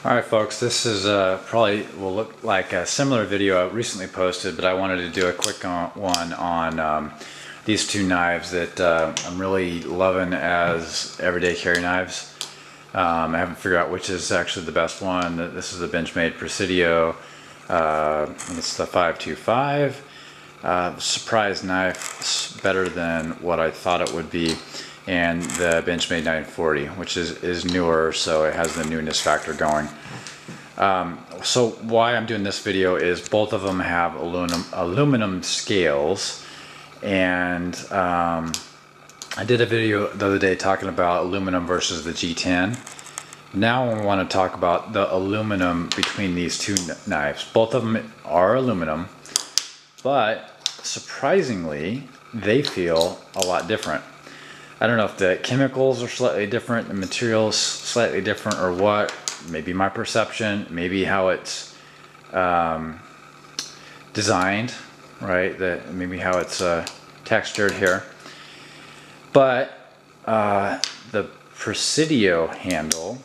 Alright folks, this is probably will look like a similar video I recently posted, but I wanted to do a quick one on these two knives that I'm really loving as everyday carry knives. I haven't figured out which is actually the best one. This is the Benchmade Presidio, and it's the 525. Surprise knife, it's better than what I thought it would be. And the Benchmade 940, which is newer, so it has the newness factor going. So why I'm doing this video is both of them have aluminum scales, and I did a video the other day talking about aluminum versus the G10. Now I want to talk about the aluminum between these two knives. Both of them are aluminum, but surprisingly they feel a lot different. I don't know if the chemicals are slightly different, the materials slightly different, or what. Maybe my perception, maybe how it's designed, right? Maybe how it's textured here. But the Presidio handle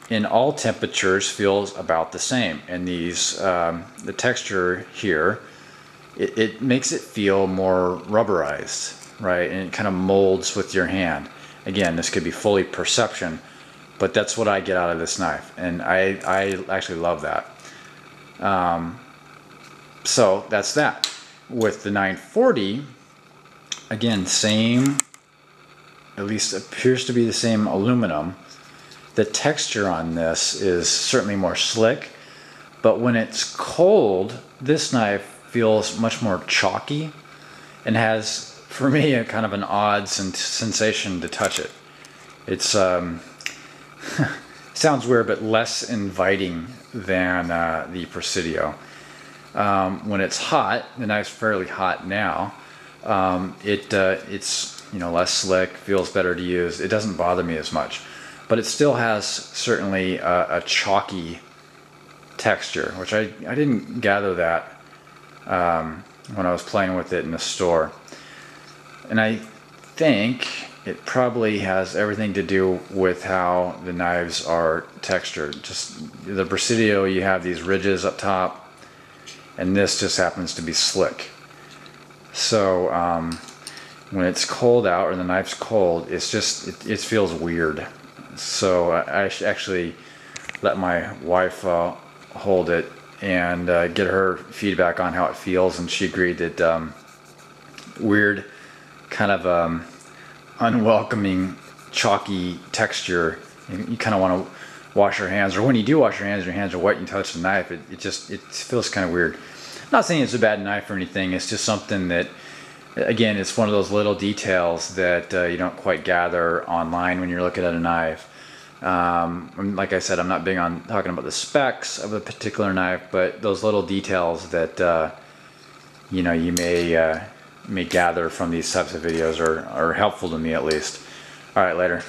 in all temperatures feels about the same. And these, the texture here, it makes it feel more rubberized. Right, and it kind of molds with your hand. Again, this could be fully perception, but that's what I get out of this knife, and I actually love that. So that's that. With the 940, again, same, at least appears to be the same aluminum. The texture on this is certainly more slick, but when it's cold, this knife feels much more chalky and has, for me, a kind of an odd sensation to touch it. It's sounds weird, but less inviting than the Presidio. When it's hot, the knife's fairly hot now. It's less slick, feels better to use. It doesn't bother me as much, but it still has certainly a chalky texture, which I didn't gather that when I was playing with it in the store. And I think it probably has everything to do with how the knives are textured. Just the Presidio, you have these ridges up top, and this just happens to be slick. So when it's cold out, or the knife's cold, it's just, it feels weird. So I actually let my wife hold it and get her feedback on how it feels, and she agreed that weird, kind of unwelcoming, chalky texture. You kind of want to wash your hands, or when you do wash your hands are wet and you touch the knife, it feels kind of weird. I'm not saying it's a bad knife or anything, it's just something that, again, it's one of those little details that you don't quite gather online when you're looking at a knife. Like I said, I'm not big on talking about the specs of a particular knife, but those little details that you may gather from these types of videos are helpful to me, at least. All right, later.